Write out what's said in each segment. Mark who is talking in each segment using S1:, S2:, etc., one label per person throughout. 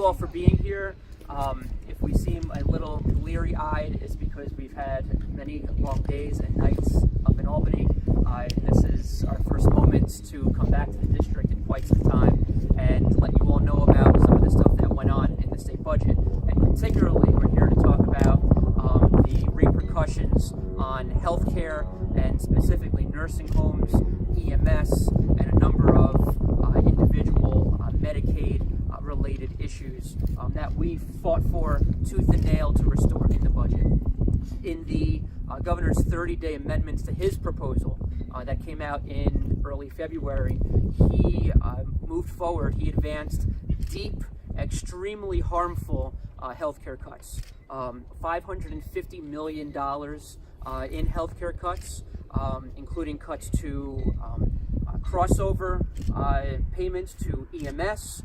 S1: all for being here. If we seem a little bleary-eyed, it's because we've had many long days and nights up in Albany. This is our first moment to come back to the district in quite some time and let you all know about some of the stuff that went on in the state budget. And particularly, we're here to talk about the repercussions on healthcare and specifically nursing homes, EMS, and a number of individual Medicaid-related issues that we fought for tooth and nail to restore in the budget. In the governor's 30-day amendments to his proposal that came out in early February, he moved forward. He advanced deep, extremely harmful healthcare cuts. $550 million in healthcare cuts, including cuts to crossover payments to EMS,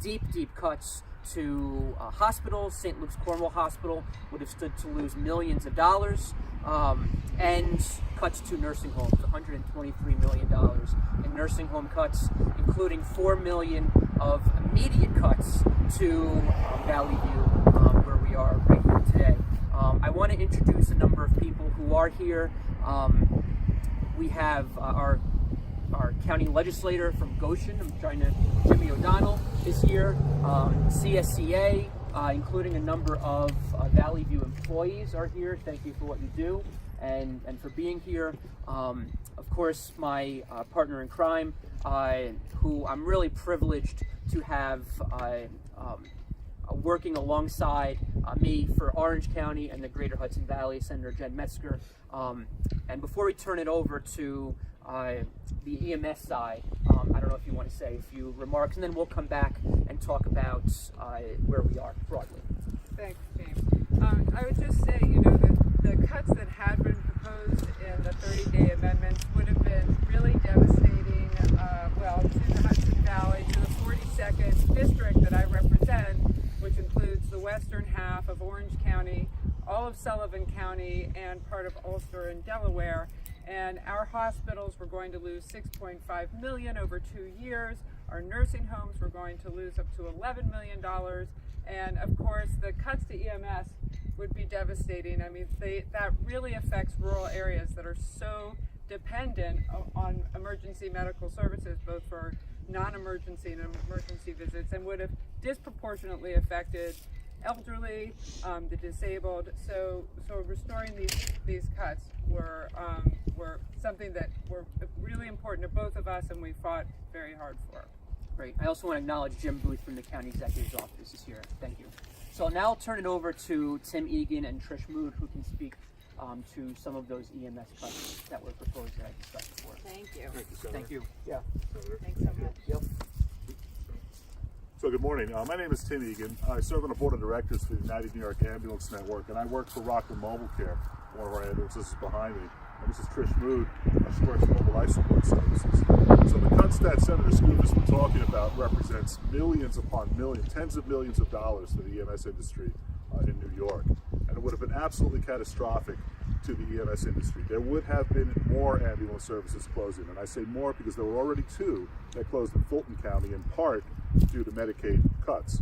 S1: deep cuts to hospitals. St. Luke's Cornwall Hospital would have stood to lose millions of dollars, and cuts to nursing homes, $123 million in nursing home cuts, including $4 million of immediate cuts to Valley View, where we are right here today. I want to introduce a number of people who are here. We have our county legislator from Goshen, Jimmy O'Donnell is here. CSEA, including a number of Valley View employees are here. Thank you for what you do and for being here. Of course, my partner in crime, who I'm really privileged to have working alongside me for Orange County and the Greater Hudson Valley, Senator Jen Metzger. And before we turn it over to the EMS side, I don't know if you want to say a few remarks, and then we'll come back and talk about where we are broadly.
S2: Thanks, James. I would just say, that the cuts that had been proposed in the 30-day amendments would have been really devastating, to the Hudson Valley, to the 42nd district that I represent, which includes the western half of Orange County, all of Sullivan County, and part of Ulster and Delaware. And our hospitals were going to lose $6.5 million over 2 years. Our nursing homes were going to lose up to $11 million. And of course, the cuts to EMS would be devastating. I mean, that really affects rural areas that are so dependent on emergency medical services, both for non-emergency and emergency visits, and would have disproportionately affected elderly, the disabled. So restoring these cuts were something that were really important to both of us, and we fought very hard for.
S1: Great. I also want to acknowledge Jim Booth from the County Executive's Office is here. Thank you. So now I'll turn it over to Tim Egan and Trish Mood, who can speak to some of those EMS cuts that were proposed that I discussed before.
S2: Thank you.
S3: Thank you, Senator.
S1: Thank you. Yeah.
S3: Senator.
S2: Thanks so much.
S1: Yep.
S3: So good morning. My name is Tim Egan. I serve on the board of directors for the United New York Ambulance Network, and I work for Rockland Mobile Care. One of our ambulances is behind me. And this is Trish Mood. She works for Mobile Life Support Services. So the cuts that Senator Skoufis was talking about represents millions upon millions, tens of millions of dollars to the EMS industry in New York. And it would have been absolutely catastrophic to the EMS industry. There would have been more ambulance services closing, and I say more because there were already 2 that closed in Fulton County, in part due to Medicaid cuts.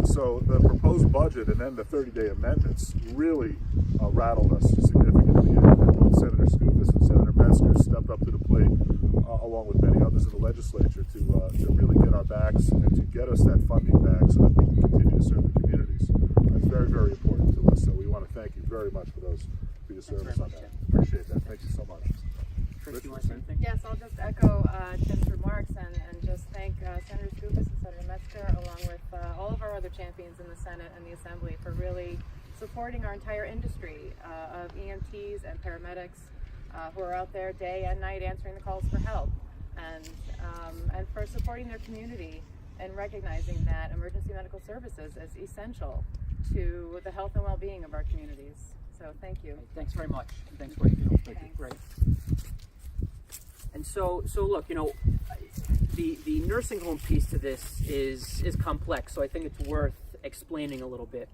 S3: So the proposed budget and then the 30-day amendments really rattled us significantly, and both Senator Skoufis and Senator Metzger stepped up to the plate, along with many others in the legislature, to really get our backs and to get us that funding back so that we can continue to serve the communities. That's very, very important to us, so we want to thank you very much for your service on that. Appreciate that. Thank you so much.
S1: Trish, do you want to say anything?
S4: Yes, I'll just echo Tim's remarks and just thank Senator Skoufis and Senator Metzger, along with all of our other champions in the Senate and the Assembly, for really supporting our entire industry of EMTs and paramedics who are out there day and night answering the calls for help, and for supporting their community and recognizing that emergency medical services is essential to the health and well-being of our communities. So thank you.
S1: Thanks very much. Thanks for what you do.
S4: Thanks.
S1: Great. And so look, the nursing home piece to this is complex, so I think it's worth explaining a little bit.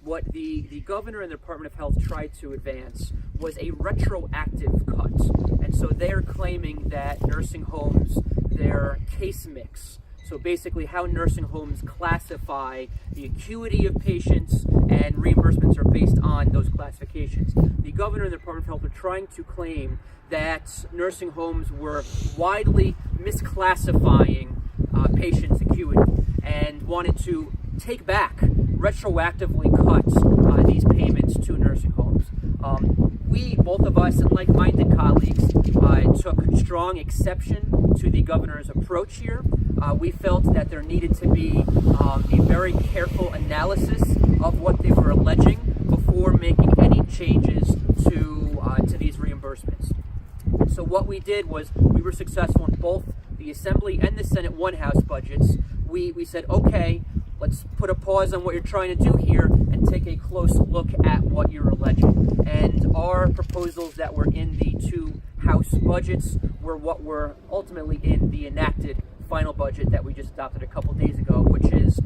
S1: What the governor and the Department of Health tried to advance was a retroactive cut. And so they're claiming that nursing homes, their case mix So basically how nursing homes classify the acuity of patients, and reimbursements are based on those classifications. The governor and the Department of Health are trying to claim that nursing homes were widely misclassifying patients' acuity and wanted to take back, retroactively cut these payments to nursing homes. We, both of us and like-minded colleagues, took strong exception to the governor's approach here. We felt that there needed to be a very careful analysis of what they were alleging before making any changes to these reimbursements. So what we did was we were successful in both the Assembly and the Senate one-house budgets. We said, okay, let's put a pause on what you're trying to do here and take a close look at what you're alleging. And our proposals that were in the two House budgets were what were ultimately in the enacted final budget that we just adopted a couple days ago, which is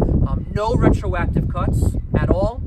S1: no retroactive cuts at all.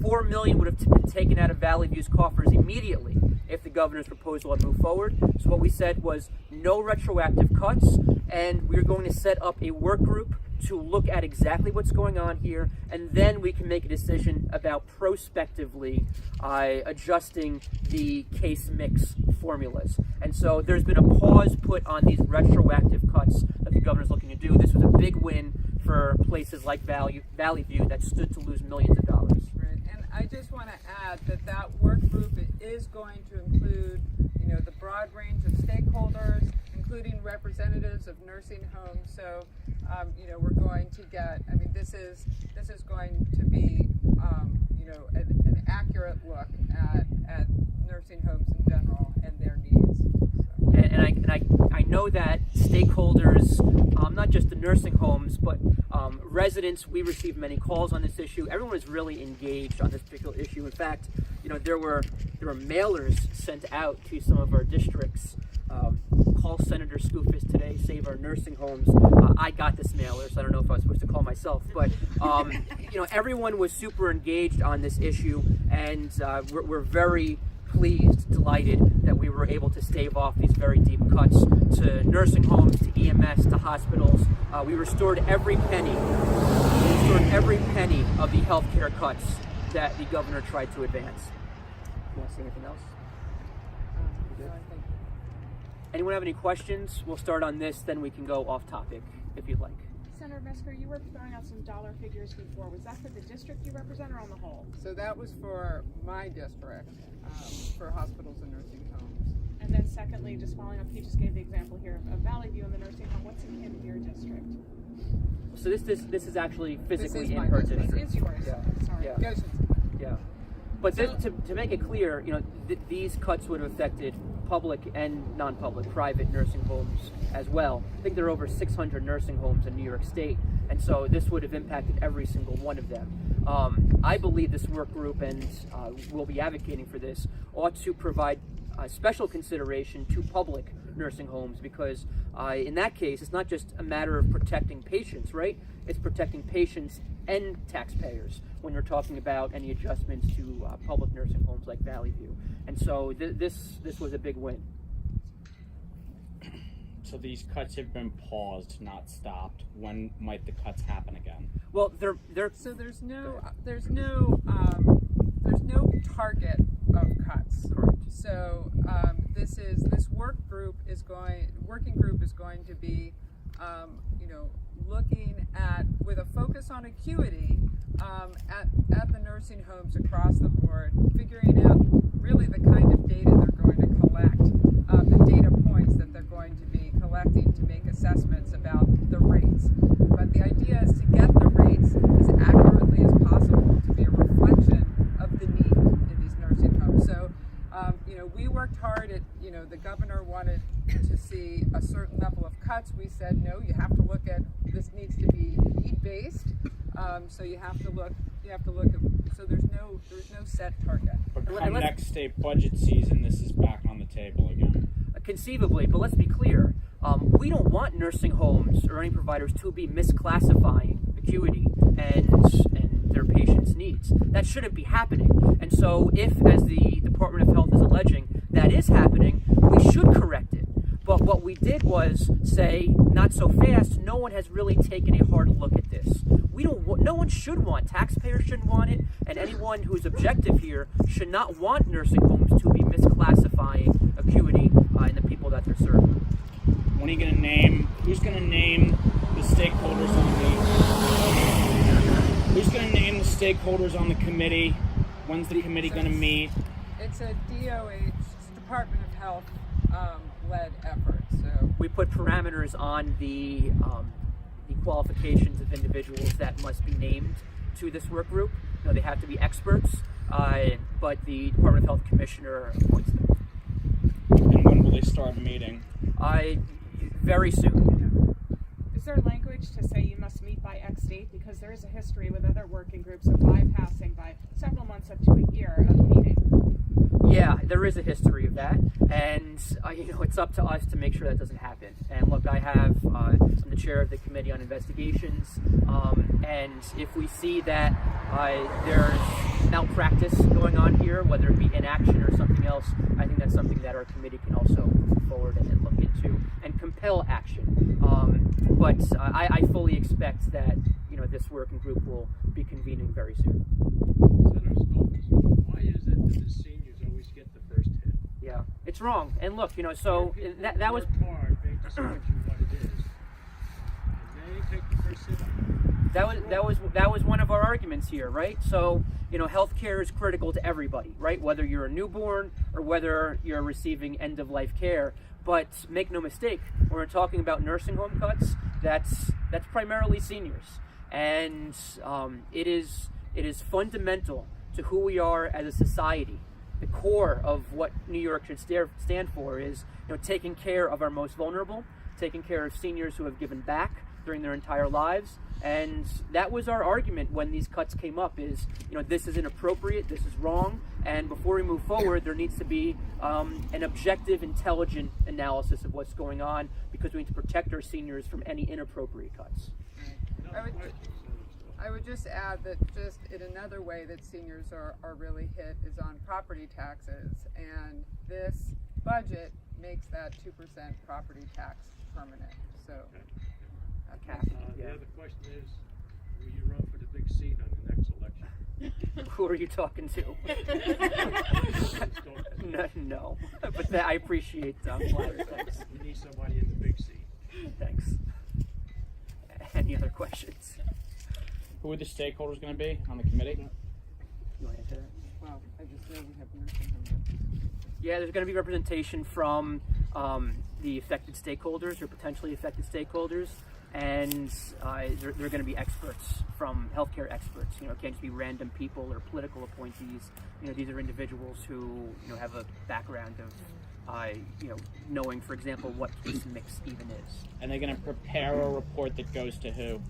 S1: $4 million would have been taken out of Valley View's coffers immediately if the governor's proposal had moved forward. So what we said was no retroactive cuts, and we're going to set up a work group to look at exactly what's going on here, and then we can make a decision about prospectively adjusting the case mix formulas. And so there's been a pause put on these retroactive cuts that the governor's looking to do. This was a big win for places like Valley View that stood to lose millions of dollars.
S2: Right, and I just want to add that work group is going to include, the broad range of stakeholders, including representatives of nursing homes. So, we're going to get. This is going to be, an accurate look at nursing homes in general and their needs. So.
S1: And I know that stakeholders, not just the nursing homes, but residents, we received many calls on this issue. Everyone is really engaged on this particular issue. In fact, there were mailers sent out to some of our districts. Call Senator Skoufis today, save our nursing homes. I got this mailer, so I don't know if I was supposed to call myself, but everyone was super engaged on this issue, and we're very pleased, delighted that we were able to stave off these very deep cuts to nursing homes, to EMS, to hospitals. We restored every penny. Of the healthcare cuts that the governor tried to advance. You want to say anything else? Anyone have any questions? We'll start on this, then we can go off topic if you'd like.
S5: Senator Metzger, you were throwing out some dollar figures before. Was that for the district you represent or on the whole?
S2: So that was for my district, for hospitals and nursing homes.
S5: And then secondly, just following up, you just gave the example here of Valley View and the nursing home. What's in your district?
S1: So this is actually physically in
S2: my
S1: her
S2: district.
S1: district.
S5: This is yours.
S1: Yeah.
S5: Sorry.
S1: Yeah.
S2: Goshen.
S1: Yeah. But to make it clear, these cuts would have affected public and non-public, private nursing homes as well. I think there are over 600 nursing homes in New York State, and so this would have impacted every single one of them. I believe this work group, and we'll be advocating for this, ought to provide special consideration to public nursing homes, because in that case, it's not just a matter of protecting patients, right? It's protecting patients and taxpayers when you're talking about any adjustments to public nursing homes like Valley View. And so this was a big win.
S6: So these cuts have been paused, not stopped. When might the cuts happen again?
S1: Well, they're
S2: So there's no target of cuts.
S1: correct.
S2: So this working group is going to be looking at, with a focus on acuity, at the nursing homes across the board, figuring out really the kind of data they're going to collect, the data points that they're going to be collecting to make assessments about the rates. But the idea is to get the rates as accurately as possible to be a reflection of the need in these nursing homes. So, we worked hard at, the governor wanted to see a certain level of cuts. We said, no, you have to look at, this needs to be need-based. So you have to look at, so there's no set target.
S6: But come next state budget season, this is back on the table again.
S1: Conceivably, but let's be clear. We don't want nursing homes or any providers to be misclassifying acuity and their patients' needs. That shouldn't be happening. And so if, as the Department of Health is alleging, that is happening, we should correct it. But But what we did was say, not so fast. No one has really taken a hard look at this. No one should want. Taxpayers shouldn't want it, and anyone who's objective here should not want nursing homes to be misclassifying acuity in the people that they're serving.
S6: When are you going to name? Who's going to name the stakeholders on the? Who's going to name the stakeholders on the committee? When's the committee going to meet?
S2: It's a DOH, Department of Health led effort. So
S1: We put parameters on the qualifications of individuals that must be named to this work group. They have to be experts, but the Department of Health Commissioner appoints them.
S6: And when will they start meeting?
S1: Very soon.
S5: Is there language to say you must meet by X date? Because there is a history with other working groups of bypassing by several months up to a year of meeting.
S1: Yeah, there is a history of that, and it's up to us to make sure that doesn't happen. And look, I'm the chair of the Committee on Investigations, and if we see that there's malpractice going on here, whether it be inaction or something else, I think that's something that our committee can also move forward and look into and compel action. But I fully expect that this working group will be convening very soon.
S7: Senator Skoufis, why is it that the seniors always get the first hit?
S1: Yeah, it's wrong. And look, so that was
S7: hard. They decide what it is, and they take the first hit on it.
S1: that was one of our arguments here, right? So healthcare is critical to everybody, right? Whether you're a newborn or whether you're receiving end-of-life care. But make no mistake, when we're talking about nursing home cuts, that's primarily seniors, and it is fundamental to who we are as a society. The core of what New York should stand for is taking care of our most vulnerable, taking care of seniors who have given back during their entire lives. And that was our argument when these cuts came up is, this is inappropriate, this is wrong, and before we move forward, there needs to be an objective, intelligent analysis of what's going on, because we need to protect our seniors from any inappropriate cuts.
S2: I would just add that just in another way that seniors are really hit is on property taxes, and this budget makes that 2% property tax permanent. So.
S7: The other question is, will you run for the big seat on the next election?
S1: Who are you talking to? No. But I appreciate thanks.
S7: We need somebody in the big seat.
S1: Thanks. Any other questions?
S6: Who are the stakeholders going to be on the committee?
S1: You want to answer that?
S2: Well, I just know we have nursing homes.
S1: Yeah, there's going to be representation from the affected stakeholders or potentially affected stakeholders. And they're going to be experts, from healthcare experts. It can't just be random people or political appointees. These are individuals who have a background of knowing, for example, what case mix even is.
S6: And they're going to prepare a report that goes to who?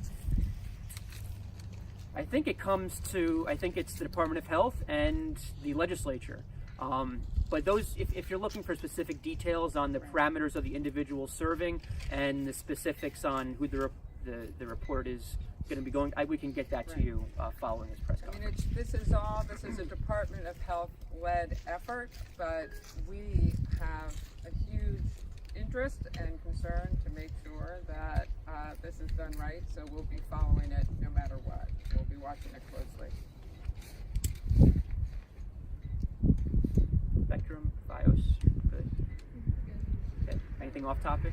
S1: I think it's the Department of Health and the legislature. But those, if you're looking for specific details on the parameters of the individual serving and the specifics on who the report is going to be going, we can get that to you following this press conference.
S2: This is a Department of Health led effort, but we have a huge interest and concern to make sure that this is done right. So we'll be following it no matter what. We'll be watching it closely.
S1: Spectrum, BIOS, good. Okay. Anything off topic?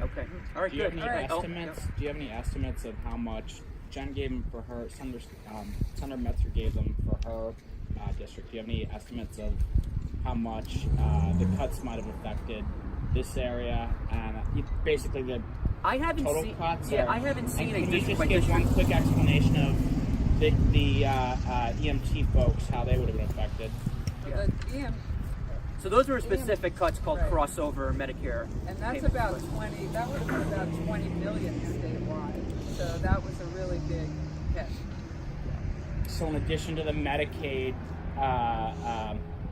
S1: Okay. All right.
S6: Do you have
S1: Good.
S6: any
S1: All right.
S6: estimates? Do you have any estimates of how much Jen gave them for her? Senator Metzger gave them for her district. Do you have any estimates of how much the cuts might have affected this area and basically the
S1: I haven't
S6: total
S1: seen.
S6: cuts?
S1: Yeah, I haven't seen
S6: Can
S1: a
S6: you just
S1: by
S6: give
S1: district.
S6: one quick explanation of the EMT folks, how they would have been affected?
S1: Yeah.
S2: The
S1: So those were specific cuts called
S2: Right.
S1: crossover Medicare.
S2: And that's
S1: payments.
S2: about 20, that would have been about 20 million statewide. So that was a really big hit.
S6: So in addition to the Medicaid,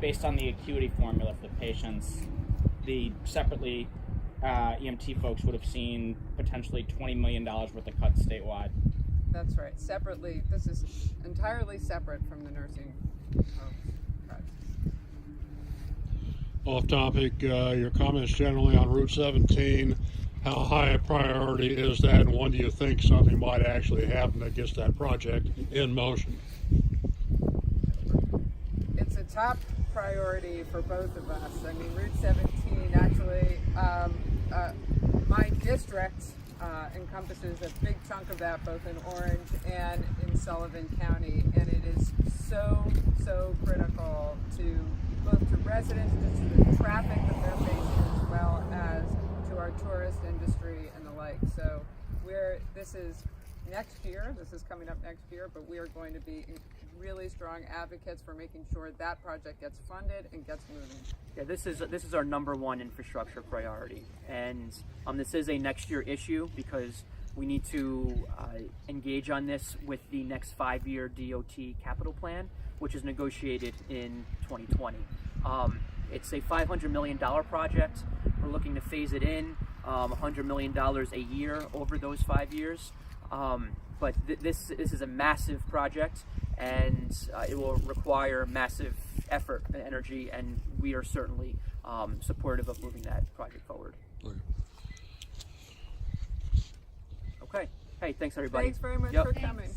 S6: based on the acuity formula for the patients, the separately EMT folks would have seen potentially $20 million worth of cuts statewide.
S2: That's right. Separately, this is entirely separate from the nursing home cuts.
S8: off topic, your comments generally on Route 17, how high a priority is that, and when do you think something might actually happen that gets that project in motion?
S2: It's a top priority for both of us. I mean, Route 17 actually, my district encompasses a big chunk of that, both in Orange and in Sullivan County, and it is so critical to both to residents, to the traffic that they're facing, as well as to our tourist industry and the like. So this is next year, this is coming up next year, but we are going to be really strong advocates for making sure that project gets funded and gets moving.
S1: Yeah, this is our number one infrastructure priority, and this is a next year issue because we need to engage on this with the next 5-year DOT capital plan, which is negotiated in 2020. It's a $500 million project. We're looking to phase it in, $100 million a year over those 5 years. But this is a massive project, and it will require massive effort and energy, and we are certainly supportive of moving that project forward. Okay. Hey, thanks everybody.
S2: Thanks very much
S1: Yep.
S2: for coming.